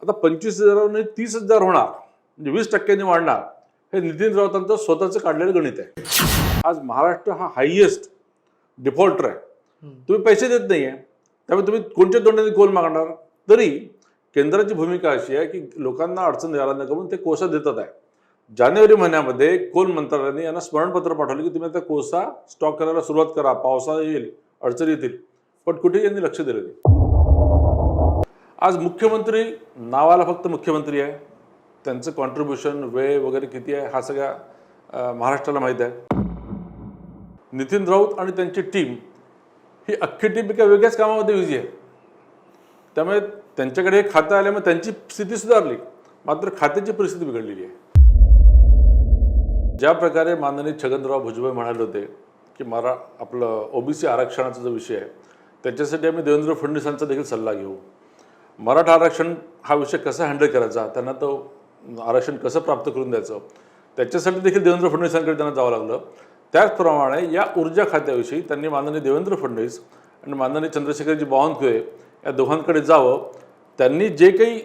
आता 25,000 30,000 होणार, म्हणजे 20% वाढणार, हे नितीन राऊतांचं स्वतःचं काढलेलं गणित आहे. आज महाराष्ट्र हा हायएस्ट डिफॉल्टर आहे. तुम्ही पैसे देत नाहीये, त्यामुळे तुम्ही कोणत्या तोंडाने कोल मागणार? तरी केंद्राची भूमिका अशी आहे की लोकांना अडचण यायला नको म्हणून ते कोसा देतात आहे. जानेवारी महिन्यामध्ये कोल मंत्रालयाने यांना स्मरणपत्र पाठवलं की तुम्ही आता कोसा स्टॉक करायला सुरुवात करा, पावसाळा येईल, अडचणी येतील, पण कुठे यांनी लक्ष दिलं नाही. आज मुख्यमंत्री नावाला फक्त मुख्यमंत्री आहे, त्यांचं कॉन्ट्रीब्युशन वेळ वगैरे किती आहे हा सगळ्या महाराष्ट्राला माहीत आहे. नितीन राऊत आणि त्यांची टीम ही अख्खी टीम एका वेगळ्याच कामामध्ये बिझी आहे. त्यामुळे त्यांच्याकडे हे खातं आल्यामुळे त्यांची स्थिती सुधारली, मात्र खात्याची परिस्थिती बिघडलेली आहे. ज्या प्रकारे माननीय छगनराव भुजबळ म्हणाले होते की आपलं ओबीसी आरक्षणाचा जो विषय आहे त्याच्यासाठी आम्ही देवेंद्र फडणवीसांचा देखील सल्ला घेऊ. मराठा आरक्षण हा विषय कसा हँडल करायचा, त्यांना तो आरक्षण कसं प्राप्त करून द्यायचं, त्याच्यासाठी देखील देवेंद्र फडणवीसांकडे त्यांना जावं लागलं. त्याचप्रमाणे या ऊर्जा खात्याविषयी त्यांनी माननीय देवेंद्र फडणवीस आणि माननीय चंद्रशेखरजी बावनकुळे या दोघांकडे जावं. त्यांनी जे काही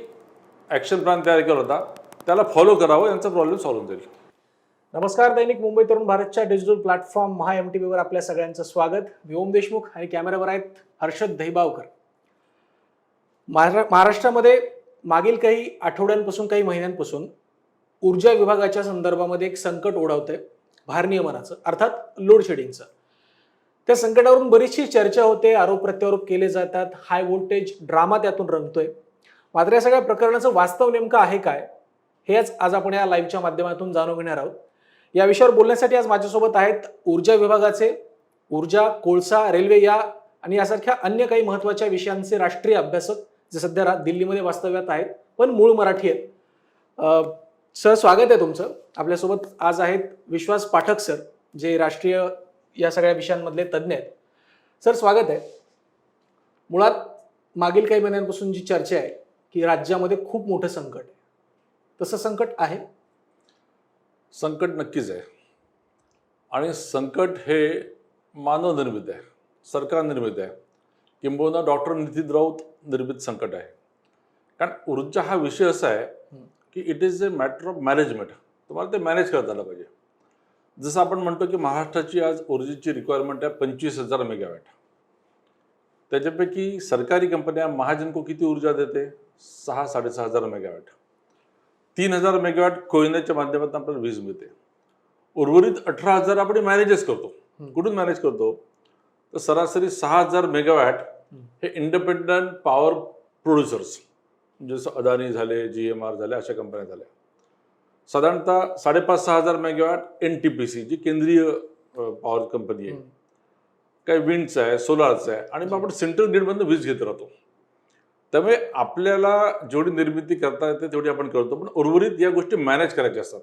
ॲक्शन प्लॅन तयार केला होता त्याला फॉलो करावं, यांचा प्रॉब्लेम सॉल्व्ह होऊन जाईल. नमस्कार. दैनिक मुंबई तरुण भारतच्या डिजिटल प्लॅटफॉर्म महा MTVवर आपल्या सगळ्यांचं स्वागत. मी ओम देशमुख आणि कॅमेऱ्यावर आहेत हर्षद दहिबावकर. महाराष्ट्रामध्ये मागील काही आठवड्यांपासून काही महिन्यांपासून ऊर्जा विभागाच्या संदर्भामध्ये एक संकट ओढवतंय, भारनियमनाचं, अर्थात लोड शेडिंगचं. त्या संकटावरून बरीचशी चर्चा होते, आरोप प्रत्यारोप केले जातात, हाय व्होल्टेज ड्रामा त्यातून रंगतोय. मात्र या सगळ्या प्रकरणाचं वास्तव नेमकं आहे काय, हेच आज आपण या लाईव्हच्या माध्यमातून जाणून घेणार आहोत. या विषयावर बोलण्यासाठी आज माझ्यासोबत आहेत ऊर्जा विभागाचे, ऊर्जा, कोळसा, रेल्वे आणि यासारख्या अन्य काही महत्त्वाच्या विषयांचे राष्ट्रीय अभ्यासक जे सध्या दिल्लीमध्ये वास्तव्यात आहेत पण मूळ मराठी आहेत. सर, स्वागत आहे तुमचं. आपल्यासोबत आज आहेत विश्वास पाठक सर, जे राष्ट्रीय या सगळ्या विषयांमधले तज्ज्ञ आहेत. सर, स्वागत आहे. मुळात मागील काही महिन्यांपासून जी चर्चा आहे की राज्यामध्ये खूप मोठं संकट आहे, तसं संकट आहे? संकट नक्कीच आहे, आणि संकट हे मानवनिर्मित आहे, सरकार निर्मित आहे, किंबहुना डॉक्टर नितीन राऊत निर्मित संकट आहे. कारण ऊर्जा हा विषय असा आहे की it is a matter of management. तुम्हाला ते मॅनेज करता आलं पाहिजे. जसं आपण म्हणतो की महाराष्ट्राची आज ऊर्जेची रिक्वायरमेंट आहे 25,000 मेगावॅट. त्याच्यापैकी सरकारी कंपन्या महाजनको किती ऊर्जा देते? 6-6,500 मेगावॅट. 3,000 मेगावॅट कोयन्याच्या माध्यमातून आपल्याला वीज मिळते. उर्वरित 18,000 आपण मॅनेजच करतो. कुठून मॅनेज करतो? तर सरासरी 6,000 मेगावॅट हे इंडिपेंडंट पॉवर प्रोड्युसर्स, जसं अदानी झाले, GMR झाले, अशा कंपन्या झाल्या. साधारणतः 5,500-6,000 मेगावॅट NTPC, जी केंद्रीय पॉवर कंपनी आहे, काही विंडचं आहे, सोलारचं आहे, आणि मग आपण सेंट्रल ग्रीडमधून वीज घेत राहतो. त्यामुळे आपल्याला जेवढी निर्मिती करता येते तेवढी आपण करतो, पण उर्वरित या गोष्टी मॅनेज करायच्या असतात.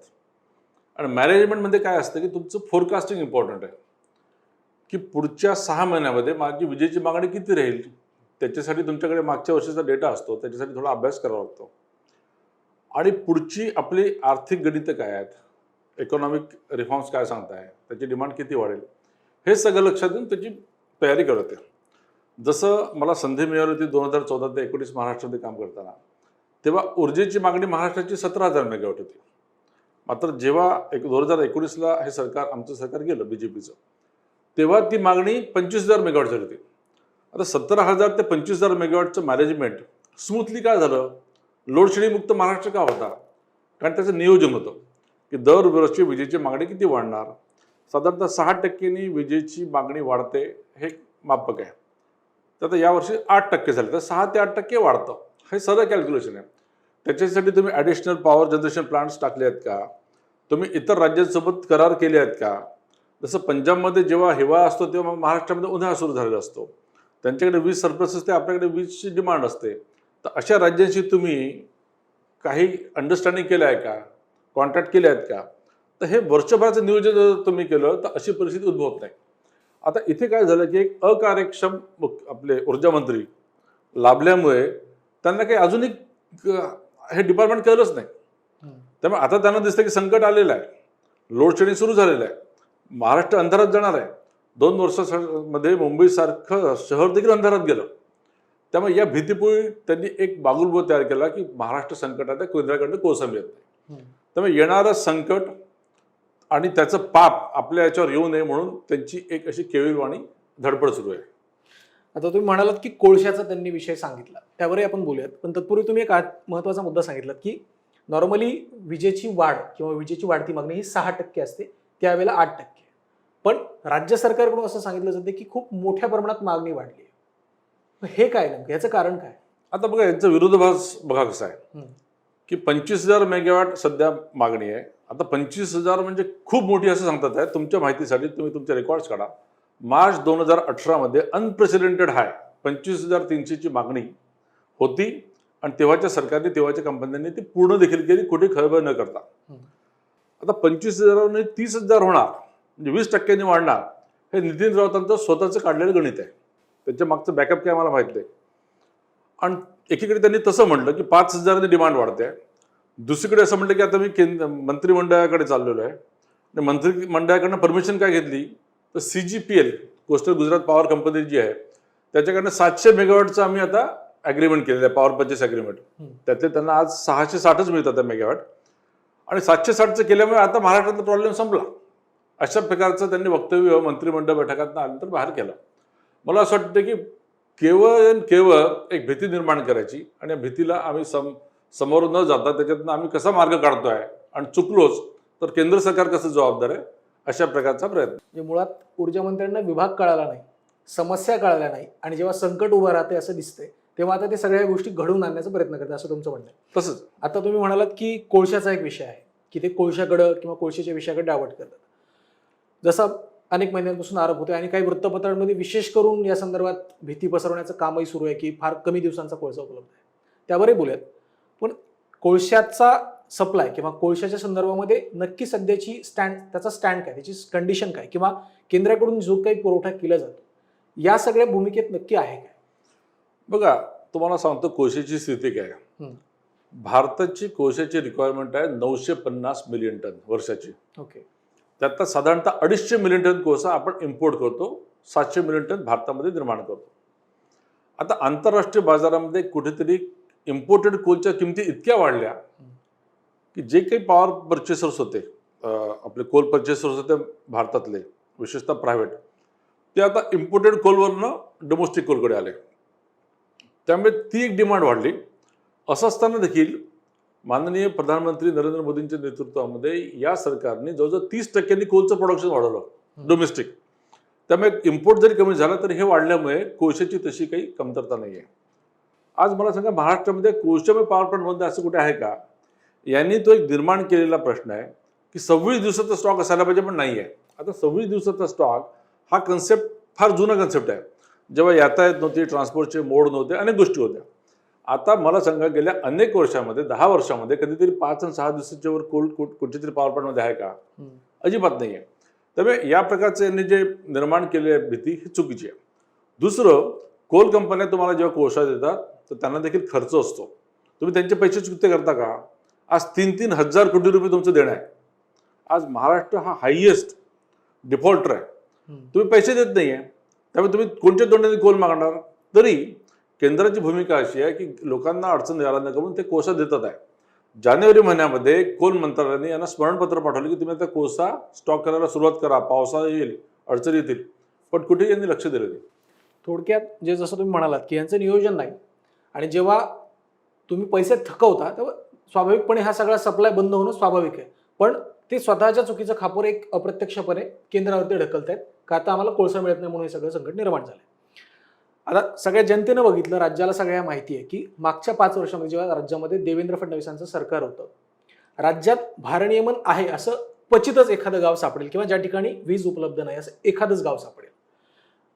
आणि मॅनेजमेंटमध्ये काय असतं की तुमचं फोरकास्टिंग इम्पॉर्टंट आहे, की पुढच्या 6 महिन्यामध्ये माझी विजेची मागणी किती राहील. त्याच्यासाठी तुमच्याकडे मागच्या वर्षीचा डेटा असतो, त्याच्यासाठी थोडा अभ्यास करावा लागतो. आणि पुढची आपली आर्थिक गणितं काय आहेत, इकॉनॉमिक रिफॉर्म्स काय सांगताय, त्याची डिमांड किती वाढेल, हे सगळं लक्षात घेऊन त्याची तयारी करते. जसं मला संधी मिळाली होती 2014 ते 19 महाराष्ट्रामध्ये काम करताना, तेव्हा ऊर्जेची मागणी महाराष्ट्राची 17,000 मेगावॅट होती. मात्र जेव्हा 2019ला हे सरकार, आमचं सरकार गेलं BJPचं, तेव्हा ती मागणी 25,000 मेगावॅट झाली होती. आता 17,000 ते 25,000 मेगावॅटचं मॅनेजमेंट स्मूथली काय झालं? लोड शेडिंग मुक्त महाराष्ट्र का होता? कारण त्याचं नियोजन होतं की दरवर्षी विजेची मागणी किती वाढणार. साधारणतः 6% विजेची मागणी वाढते, हे मापक आहे. तर आता यावर्षी 8% झाले, तर 6 ते 8% वाढतं. हे सरळ कॅल्क्युलेशन आहे. त्याच्यासाठी तुम्ही ॲडिशनल पॉवर जनरेशन प्लांट्स टाकले आहेत का? तुम्ही इतर राज्यांसोबत करार केले आहेत का? जसं पंजाबमध्ये जेव्हा हिवाळा असतो तेव्हा महाराष्ट्रामध्ये उन्हाळा सुरू झालेला असतो. त्यांच्याकडे वीज सरप्लस असते, आपल्याकडे वीजची डिमांड असते. तर अशा राज्यांशी तुम्ही काही अंडरस्टँडिंग केलं आहे का? कॉन्ट्रॅक्ट केले आहेत का? तर हे वर्षभराचं नियोजन जर तुम्ही केलं तर अशी परिस्थिती उद्भवत नाही. आता इथे काय झालं की एक अकार्यक्षम आपले ऊर्जा मंत्री लाभल्यामुळे त्यांना काही अजून हे डिपार्टमेंट कळलंच नाही. त्यामुळे आता त्यांना दिसतं की संकट आलेलं आहे, लोड शेडिंग सुरू झालेलं आहे, महाराष्ट्र अंधारात जाणार आहे. 2 वर्षामध्ये मुंबईसारखं शहर देखील अंधारात गेलं. त्यामुळे या भीतीपोळी त्यांनी एक बागुलबो तयार केला की महाराष्ट्र संकटात आहे, केंद्राकडनं कोळसा मिळत नाही. त्यामुळे येणारं संकट आणि त्याचं पाप आपल्या याच्यावर येऊ नये म्हणून त्यांची एक अशी केविलवाणी धडपड सुरू आहे. आता तुम्ही म्हणालात की कोळशाचा त्यांनी विषय सांगितला, त्यावरही आपण बोलूयात. पण तत्पूर्वी तुम्ही एक महत्त्वाचा मुद्दा सांगितलात की नॉर्मली विजेची वाढ किंवा विजेची वाढती मागणी ही 6% असते, त्यावेळेला 8%. पण राज्य सरकारकडून असं सांगितलं जातं की खूप मोठ्या प्रमाणात मागणी वाढली आहे. हे काय नेमकं, याचं कारण काय? आता बघा, यांचा विरोधाभास बघा कसा आहे की 25,000 मेगावॅट सध्या मागणी आहे. आता 25,000 म्हणजे खूप मोठी असं सांगतात आहे. तुमच्या माहितीसाठी तुम्ही तुमचे रेकॉर्ड्स काढा. मार्च 2018 मध्ये अनप्रेसिडेंटेड हाय 25,300ची मागणी होती आणि तेव्हाच्या सरकारने, तेव्हाच्या कंपन्यांनी ती पूर्ण देखील केली, कुठे खळबळ न करता. आता 25,000 30,000 होणार म्हणजे 20% वाढणार. हे नितीन राऊतांचं स्वतःचं काढलेलं गणित आहे. त्याच्या मागचं बॅकअप काय मला माहित नाही. आणि एकीकडे त्यांनी तसं म्हटलं की 5,000 डिमांड वाढते. दुसरीकडे असं म्हटलं की आता मी मंत्रिमंडळाकडे चाललेलो आहे आणि मंत्रिमंडळाकडनं परमिशन काय घेतली तर CGPL coastal Gujarat power company जी आहे त्याच्याकडनं 700 मेगावॅटचं आम्ही आता ॲग्रीमेंट केलेलं आहे, पॉवर परचेस ॲग्रीमेंट. त्यातले त्यांना आज 660च मिळतात मेगावॅट आणि 760चं केल्यामुळे आता महाराष्ट्रातला प्रॉब्लेम संपला. अशा प्रकारचं त्यांनी वक्तव्य मंत्रिमंडळ बैठकातनं आल्यानंतर बाहेर केलं. मला असं वाटतं की केवळ एक भीती निर्माण करायची आणि या भीतीला आम्ही समोर न जाता त्याच्यातनं आम्ही कसा मार्ग काढतोय आणि चुकलोच तर केंद्र सरकार कसं जबाबदार आहे, अशा प्रकारचा प्रयत्न. म्हणजे मुळात ऊर्जा मंत्र्यांना विभाग कळाला नाही, समस्या कळाल्या नाही आणि जेव्हा संकट उभं राहते असं दिसतंय तेव्हा आता ते सगळ्या गोष्टी घडवून आणण्याचा प्रयत्न करतात, असं तुमचं म्हणणं आहे. तसंच आता तुम्ही म्हणालात की कोळशाचा एक विषय आहे की ते कोळशाकडं किंवा कोळशाच्या विषयाकडे डायव्हर्ट करतात. जसा अनेक महिन्यांपासून आरोप होते आणि काही वृत्तपत्रांमध्ये विशेष करून या संदर्भात भीती पसरवण्याचं कामही सुरू आहे की फार कमी दिवसांचा कोळसा उपलब्ध आहे, त्यावरही बोलूयात. पण कोळशाचा सप्लाय किंवा कोळशाच्या संदर्भामध्ये नक्की सध्याची त्याचा स्टँड काय, त्याची कंडिशन काय, किंवा केंद्राकडून जो काही पुरवठा केला जातो या सगळ्या भूमिकेत नक्की आहे काय? बघा, तुम्हाला सांगतो कोळशाची स्थिती काय. भारताची कोळशाची रिक्वायरमेंट आहे 950 मिलियन टन वर्षाची. ओके. त्यात साधारणतः 250 मिलियन टन कोळसा आपण इम्पोर्ट करतो, 700 मिलियन टन भारतामध्ये निर्माण करतो. आता आंतरराष्ट्रीय बाजारामध्ये कुठेतरी इम्पोर्टेड कोलच्या किमती इतक्या वाढल्या की जे काही पॉवर परचेसर्स होते, आपले कोल परचेसर्स होते भारतातले, विशेषतः प्रायव्हेट, ते आता इम्पोर्टेड कोलवरनं डोमेस्टिक कोलकडे आले. त्यामुळे ती एक डिमांड वाढली. असं असताना देखील माननीय प्रधानमंत्री नरेंद्र मोदींच्या नेतृत्वामध्ये या सरकारने जवळजवळ 30% कोलचं प्रोडक्शन वाढवलं डोमेस्टिक. त्यामुळे इम्पोर्ट जरी कमी झाला तरी हे वाढल्यामुळे कोळशाची तशी काही कमतरता नाही आहे. आज मला सांगा, महाराष्ट्रामध्ये कोळशामुळे पॉवर प्लांटमध्ये असं कुठे आहे का? यांनी तो एक निर्माण केलेला प्रश्न आहे की 26 दिवसाचा स्टॉक असायला पाहिजे, पण नाही आहे. आता 26 दिवसाचा स्टॉक हा कन्सेप्ट फार जुना कन्सेप्ट आहे. जेव्हा यातायात नव्हती, ट्रान्सपोर्टचे मोड नव्हते, अनेक गोष्टी होत्या. आता मला सांगा, गेल्या अनेक वर्षामध्ये 10 वर्षामध्ये कधीतरी 5 आणि 6 दिवसाच्या वर कुठच्या तरी पॉवर प्लांटमध्ये आहे का? अजिबात नाही आहे. त्यामुळे या प्रकारचं यांनी जे निर्माण केले भीती ही चुकीची आहे. दुसरं, कोल कंपन्या तुम्हाला जेव्हा कोळसा देतात तर त्यांना देखील खर्च असतो. तुम्ही त्यांचे पैसे चुकते करता का? आज 3-3 हजार कोटी रुपये तुमचं देणं आहे. आज महाराष्ट्र हा हायएस्ट डिफॉल्टर आहे. तुम्ही पैसे देत नाही आहे, त्यामुळे तुम्ही कोणत्या तोंडाने कोल मागणार? तरी केंद्राची भूमिका अशी आहे की लोकांना अडचण यायला नको म्हणून ते कोळसा देतात आहे. जानेवारी महिन्यामध्ये कोल मंत्रालयाने यांना स्मरणपत्र पाठवले की तुम्ही आता कोळसा स्टॉक करायला सुरुवात करा, पावसाळा येईल, अडचणी येतील, पण कुठे यांनी लक्ष दिलं नाही. थोडक्यात जे जसं तुम्ही म्हणालात की यांचं नियोजन नाही आणि जेव्हा तुम्ही पैसे थकवता तेव्हा स्वाभाविकपणे हा सगळा सप्लाय बंद होणं स्वाभाविक आहे. पण ते स्वतःच्या चुकीचं खापर एक अप्रत्यक्षपणे केंद्रावरती ढकलत आहेत का आता आम्हाला कोळसा मिळत नाही म्हणून हे सगळं संकट निर्माण झालं. आता सगळ्या जनतेनं बघितलं, राज्याला सगळ्या माहिती आहे की मागच्या 5 वर्षामध्ये जेव्हा राज्यामध्ये देवेंद्र फडणवीसांचं सरकार होतं, राज्यात भारनियमन आहे असं क्वचितच एखादं गाव सापडेल किंवा ज्या ठिकाणी वीज उपलब्ध नाही असं एखादंच गाव सापडेल.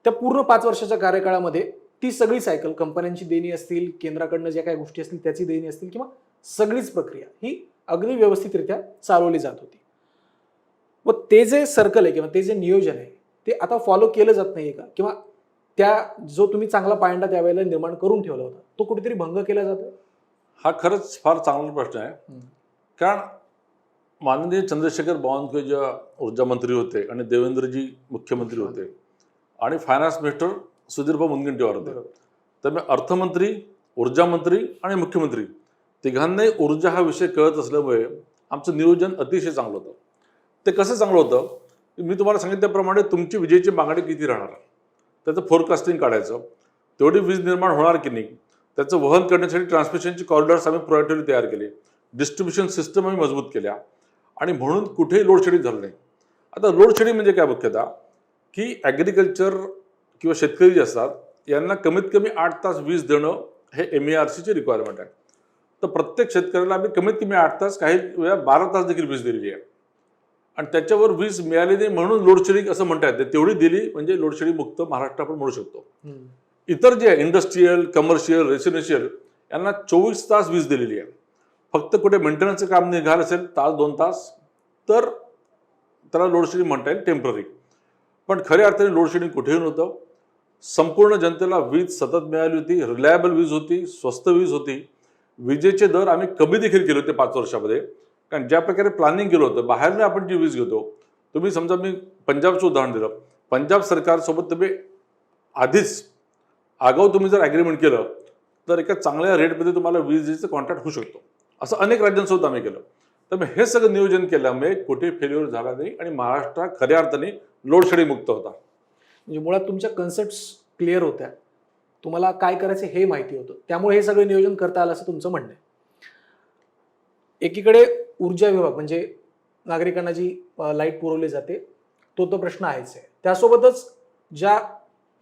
त्या पूर्ण 5 वर्षाच्या कार्यकाळामध्ये ती सगळी सायकल, कंपन्यांची देणी असतील, केंद्राकडनं ज्या काही गोष्टी असतील त्याची देणी असतील, किंवा सगळीच प्रक्रिया ही अगदी व्यवस्थितरित्या चालवली जात होती. व ते जे सर्कल आहे किंवा ते जे नियोजन आहे ते आता फॉलो केलं जात नाहीये का? किंवा त्या जो तुम्ही चांगला पायंडा त्यावेळेला निर्माण करून ठेवला होता तो कुठेतरी भंग केला जातो? हा खरंच फार चांगला प्रश्न आहे. कारण माननीय चंद्रशेखर बावनकुळे जेव्हा ऊर्जा मंत्री होते आणि देवेंद्रजी मुख्यमंत्री होते आणि फायनान्स मिनिस्टर सुधीरभाऊ मुनगंटीवार होते, त्यामुळे अर्थमंत्री, ऊर्जा मंत्री आणि मुख्यमंत्री तिघांनाही ऊर्जा हा विषय कळत असल्यामुळे आमचं नियोजन अतिशय चांगलं होतं. ते कसं चांगलं होतं, मी तुम्हाला सांगितल्याप्रमाणे तुमची विजेची मागणी किती राहणार त्याचं फोरकास्टिंग काढायचं, तेवढी वीज निर्माण होणार की नाही, त्याचं वहन करण्यासाठी ट्रान्समिशनची कॉरिडॉर्स आम्ही प्रोएक्टिव्हली तयार केले, डिस्ट्रीब्युशन सिस्टम आम्ही मजबूत केल्या आणि म्हणून कुठेही लोड शेडिंग झालं नाही. आता लोड शेडिंग म्हणजे काय मुख्यतः की ॲग्रिकल्चर किंवा शेतकरी जे असतात यांना कमीत कमी 8 तास वीज देणं हे MERCची रिक्वायरमेंट आहे. तर प्रत्येक शेतकऱ्याला आम्ही कमीत कमी 8 तास, काही वेळा 12 तास देखील वीज दिलेली आहे आणि त्याच्यावर वीज मिळाली नाही म्हणून लोड शेडिंग असं म्हणता येते. तेवढी दिली म्हणजे लोड शेडिंग मुक्त महाराष्ट्र आपण म्हणू शकतो. इतर जे इंडस्ट्रीयल, कमर्शियल, रेसिडेन्शियल यांना 24 तास वीज दिलेली आहे. फक्त कुठे मेंटेनन्सचं काम निघालं असेल तास 2 तास तर त्याला लोड शेडिंग म्हणता येईल, टेम्पररी. पण खऱ्या अर्थाने लोड शेडिंग कुठेही नव्हतं. संपूर्ण जनतेला वीज सतत मिळाली होती, रिलायबल वीज होती, स्वस्त वीज होती. विजेचे दर आम्ही कमी देखील केले होते 5 वर्षामध्ये. कारण ज्या प्रकारे प्लॅनिंग केलं होतं, बाहेरनं आपण जी वीज घेतो, तुम्ही समजा मी पंजाबचं उदाहरण दिलं, पंजाब सरकारसोबत तुम्ही आधीच आगाऊ तुम्ही जर ॲग्रीमेंट केलं तर एका चांगल्या रेटमध्ये तुम्हाला वीजेचं कॉन्ट्रॅक्ट होऊ शकतो. असं अनेक राज्यांसोबत आम्ही केलं. त्यामुळे हे सगळं नियोजन केल्यामुळे कुठे फेल्युअर झाला नाही आणि महाराष्ट्र खऱ्या अर्थाने लोड शेडिंग मुक्त होता. म्हणजे मुळात तुमच्या कन्सेप्ट क्लिअर होत्या, तुम्हाला काय करायचं हे माहिती होतं, त्यामुळे हे सगळं नियोजन करता आलं असं तुमचं म्हणणं आहे. एकीकडे ऊर्जा विभाग म्हणजे नागरिकांना जी लाईट पुरवली जाते तो प्रश्न आहेच आहे. त्यासोबतच ज्या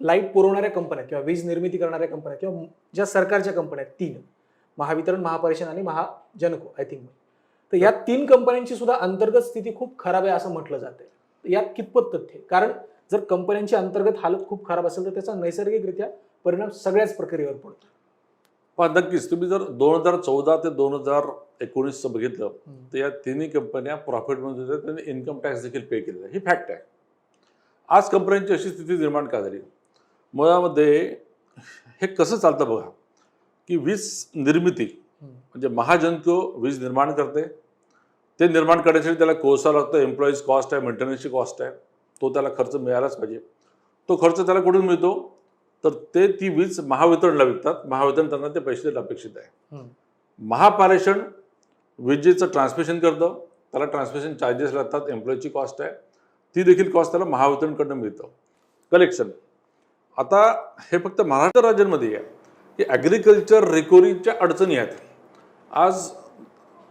लाईट पुरवणाऱ्या कंपन्या किंवा वीज निर्मिती करणाऱ्या कंपन्या किंवा ज्या सरकारच्या कंपन्या आहेत 3, महावितरण, महापरिषद आणि महाजनको आय थिंक, तर या 3 कंपन्यांची सुद्धा अंतर्गत स्थिती खूप खराब आहे असं म्हटलं जाते. यात कितपत तथ्य आहे? कारण जर कंपन्यांची अंतर्गत हालत खूप खराब असेल तर त्याचा नैसर्गिकरित्या परिणाम सगळ्याच प्रक्रियेवर पडतो. पण नक्कीच तुम्ही जर 2014 ते 2019 बघितलं तर या तिन्ही कंपन्या प्रॉफिटमध्ये होत्या, त्यांनी इन्कम टॅक्स देखील पे केलेला आहे. ही फॅक्ट आहे. आज कंपन्यांची अशी स्थिती निर्माण का झाली? मुळामध्ये हे कसं चालतं बघा की वीज निर्मिती म्हणजे महाजनको वीज निर्माण करते. ते निर्माण करण्यासाठी त्याला कोळसा लागतो, एम्प्लॉईज कॉस्ट आहे, मेंटेनन्सची कॉस्ट आहे, तो त्याला खर्च मिळालाच पाहिजे. तो खर्च त्याला कुठून मिळतो तर ते ती वीज महावितरणला विकतात. महावितरण त्यांना ते पैसे देणं अपेक्षित आहे. महापारेषण विजेचं ट्रान्समिशन करतं, त्याला ट्रान्समिशन चार्जेस लागतात, एम्प्लॉईची कॉस्ट आहे, ती देखील कॉस्ट त्याला महावितरणकडनं मिळतं. कलेक्शन आता हे फक्त महाराष्ट्र राज्यांमध्ये आहे की ॲग्रिकल्चर रिकव्हरीच्या अडचणी आहेत. आज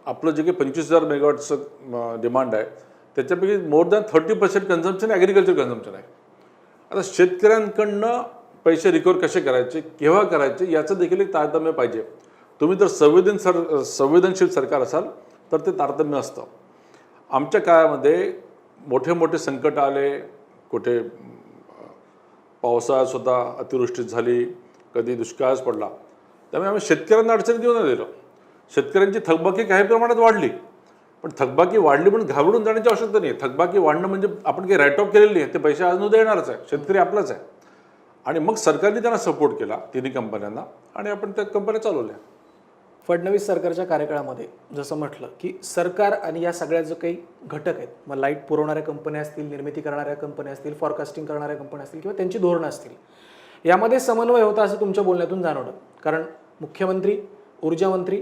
आपलं जे काही 25,000 मेगावॉटचं डिमांड आहे त्याच्यापैकी more than 30% consumption agriculture consumption आहे. आता शेतकऱ्यांकडनं पैसे रिकवर कसे करायचे, केव्हा करायचे याचं देखील एक तारतम्य पाहिजे. तुम्ही जर संवेदनशील सरकार असाल तर ते तारतम्य असतं. आमच्या काळामध्ये मोठे मोठे संकट आले, कुठे पावसाळ्यात सुद्धा अतिवृष्टी झाली, कधी दुष्काळच पडला, त्यामुळे आम्ही शेतकऱ्यांना अडचणी देऊ न दिलं. शेतकऱ्यांची थकबाकी काही प्रमाणात वाढली, पण थकबाकी वाढली म्हणून घाबरून जाण्याची आवश्यकता नाही. थकबाकी वाढणं म्हणजे आपण काही राईट ऑफ केलेली आहे, ते पैसे आज न देणारच आहे, शेतकरी आपलाच आहे. आणि मग सरकारने त्यांना सपोर्ट केला तिन्ही कंपन्यांना आणि आपण त्या कंपन्या चालवल्या. फडणवीस सरकारच्या कार्यकाळामध्ये जसं म्हटलं की सरकार आणि या सगळ्या जो काही घटक आहेत, मग लाईट पुरवणाऱ्या कंपन्या असतील, निर्मिती करणाऱ्या कंपन्या असतील, फॉरकास्टिंग करणाऱ्या कंपन्या असतील किंवा त्यांची धोरणं असतील, यामध्ये समन्वय होता असं तुमच्या बोलण्यातून जाणवलं. कारण मुख्यमंत्री, ऊर्जा मंत्री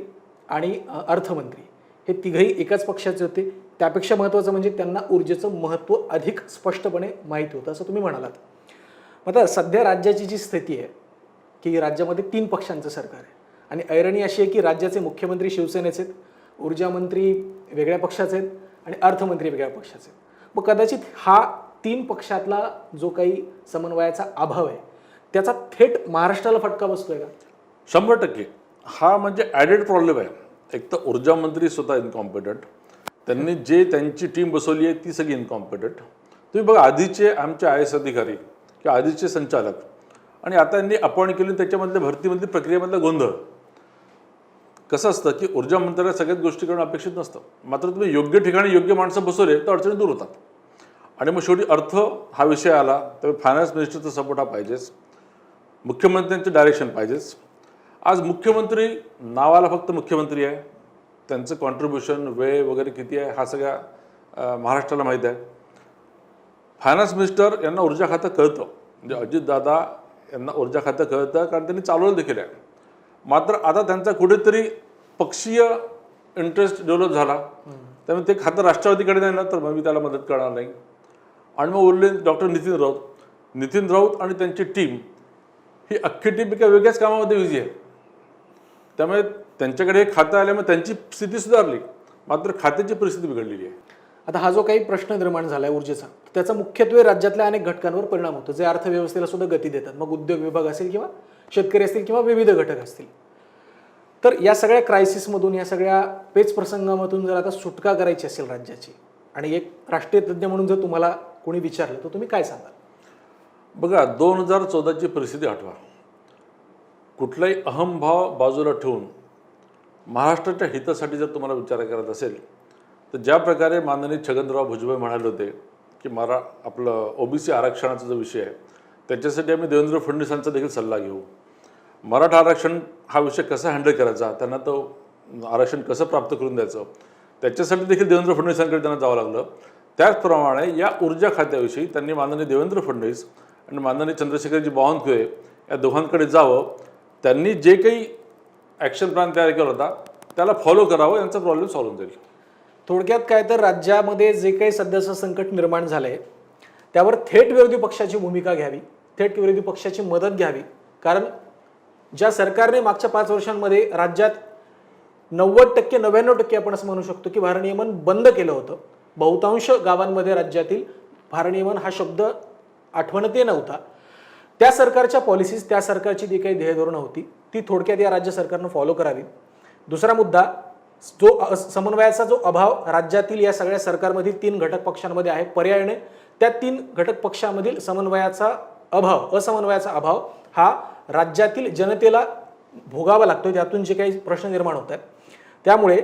आणि अर्थमंत्री हे तिघही एकाच पक्षाचे होते. त्यापेक्षा महत्त्वाचं म्हणजे त्यांना ऊर्जेचं महत्त्व अधिक स्पष्टपणे माहिती होतं असं तुम्ही म्हणालात. आता सध्या राज्याची जी स्थिती आहे की राज्यामध्ये 3 पक्षांचं सरकार आहे आणि ऐरणी अशी आहे की राज्याचे मुख्यमंत्री शिवसेनेचे आहेत, ऊर्जा मंत्री वेगळ्या पक्षाचे आहेत आणि अर्थमंत्री वेगळ्या पक्षाचे आहेत. मग कदाचित हा 3 पक्षातला जो काही समन्वयाचा अभाव आहे त्याचा थेट महाराष्ट्राला फटका बसतोय का? 100%. हा म्हणजे ॲडेड प्रॉब्लेम आहे. एक तर ऊर्जा मंत्री स्वतः इनकॉम्पिटंट, त्यांनी जे त्यांची टीम बसवली आहे ती सगळी इनकॉम्पिटंट. तुम्ही बघा आधीचे आमचे IAS अधिकारी किंवा आधीचे संचालक आणि आता यांनी अपॉइंट केली त्याच्यामधल्या भरतीमधली प्रक्रियेमधला गोंधळ. कसं असतं की ऊर्जा मंत्र्याला सगळ्याच गोष्टी करणं अपेक्षित नसतं, मात्र तुम्ही योग्य ठिकाणी योग्य माणसं बसवले तर अडचणी दूर होतात. आणि मग शेवटी अर्थ हा विषय आला तर फायनान्स मिनिस्टरचा सपोर्ट हा पाहिजेच, मुख्यमंत्र्यांचे डायरेक्शन पाहिजेच. आज मुख्यमंत्री नावाला फक्त मुख्यमंत्री आहे, त्यांचं कॉन्ट्रीब्युशन वेळ वगैरे किती आहे हा सगळ्या महाराष्ट्राला माहीत आहे. फायनान्स मिनिस्टर यांना ऊर्जा खातं कळतं, म्हणजे अजितदादा यांना ऊर्जा खातं कळतं, कारण त्यांनी चालवलं देखील आहे. मात्र आता त्यांचा कुठेतरी पक्षीय इंटरेस्ट डेव्हलप झाला, त्यामुळे ते खातं राष्ट्रवादीकडे नाही ना, तर मग मी त्याला मदत करणार नाही. आणि मग उरले डॉक्टर नितीन राऊत आणि त्यांची टीम, ही अख्खी टीम एका वेगळ्याच कामामध्ये बिझी आहे. त्यामुळे त्यांच्याकडे हे खातं आल्यामुळे त्यांची स्थिती सुधारली, मात्र खात्याची परिस्थिती बिघडलेली आहे. आता हा जो काही प्रश्न निर्माण झाला आहे ऊर्जेचा, त्याचा मुख्यत्वे राज्यातल्या अनेक घटकांवर परिणाम होतो, जे अर्थव्यवस्थेला सुद्धा गती देतात. मग उद्योग विभाग असेल किंवा शेतकरी असतील किंवा विविध घटक असतील. तर या सगळ्या क्रायसिसमधून, या सगळ्या पेच प्रसंगामधून जर आता सुटका करायची असेल राज्याची, आणि एक राष्ट्रीय तज्ज्ञ म्हणून जर तुम्हाला कोणी विचारलं तर तुम्ही काय सांगाल? बघा, 2014ची परिस्थिती आठवा. कुठलाही अहमभाव बाजूला ठेवून महाराष्ट्राच्या हितासाठी जर तुम्हाला विचार करत असेल, तर ज्या प्रकारे माननीय छगनराव भुजबळ म्हणाले होते की आपलं ओबीसी आरक्षणाचा जो विषय आहे, त्याच्यासाठी आम्ही देवेंद्र फडणवीसांचा देखील सल्ला घेऊ. मराठा आरक्षण हा विषय कसा हँडल करायचा, त्यांना तो आरक्षण कसं प्राप्त करून द्यायचं, त्याच्यासाठी देखील देवेंद्र फडणवीसांकडे त्यांना जावं लागलं. त्याचप्रमाणे या ऊर्जा खात्याविषयी त्यांनी माननीय देवेंद्र फडणवीस आणि माननीय चंद्रशेखरजी बावनकुळे या दोघांकडे जावं. त्यांनी जे काही ॲक्शन प्लॅन तयार केला होता त्याला फॉलो करावं, यांचा प्रॉब्लेम सॉल्व्ह होऊन जाईल. थोडक्यात काय तर राज्यामध्ये जे काही सध्याचं संकट निर्माण झालं आहे, त्यावर थेट विरोधी पक्षाची भूमिका घ्यावी, थेट विरोधी पक्षाची मदत घ्यावी. कारण ज्या सरकारने मागच्या 5 वर्षांमध्ये राज्यात 90% 99% आपण असं म्हणू शकतो की भारनियमन बंद केलं होतं. बहुतांश गावांमध्ये राज्यातील भारनियमन हा शब्द आठवणत येत नव्हता. त्या सरकारच्या पॉलिसीज, त्या सरकारची जी काही ध्येयधोरणं होती, ती थोडक्यात या राज्य सरकारनं फॉलो करावी. दुसरा मुद्दा, जो समन्वयाचा जो अभाव राज्यातील या सगळ्या सरकारमधील 3 घटक पक्षांमध्ये आहे, पर्यायाने त्या 3 घटक पक्षांमधील समन्वयाचा अभाव हा राज्यातील जनतेला भोगावा लागतो. त्यातून जे काही प्रश्न निर्माण होत आहेत, त्यामुळे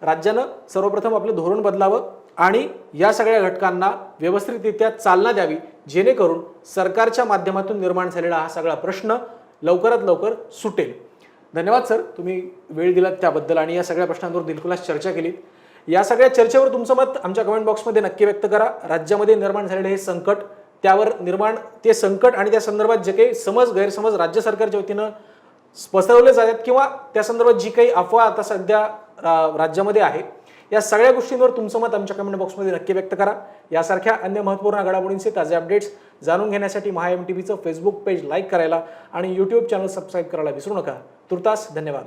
राज्यानं सर्वप्रथम आपलं धोरण बदलावं आणि या सगळ्या घटकांना व्यवस्थितरित्या चालना द्यावी, जेणेकरून सरकारच्या माध्यमातून निर्माण झालेला हा सगळा प्रश्न लवकरात लवकर सुटेल. धन्यवाद सर, तुम्ही वेळ दिलात त्याबद्दल आणि या सगळ्या प्रश्नांवर दिलखुलास चर्चा केलीत. या सगळ्या चर्चेवर तुमचं मत आमच्या कमेंट बॉक्समध्ये नक्की व्यक्त करा. राज्यामध्ये निर्माण झालेले हे संकट, ते संकट आणि त्या संदर्भात जे काही गैरसमज राज्य सरकारच्या वतीनं पसरवले जातात किंवा त्या संदर्भात जी काही अफवा आता सध्या राज्यामध्ये आहे, या सगळ्या गोष्टींवर तुमचं मत आमच्या कमेंट बॉक्समध्ये नक्की व्यक्त करा. यासारख्या अन्य महत्त्वपूर्ण घडामोडींचे ताजे अपडेट्स जाणून घेण्यासाठी MHA MTVचं फेसबुक पेज लाईक करायला आणि YouTube चॅनल सबस्क्राईब करायला विसरू नका. तुर्तास धन्यवाद.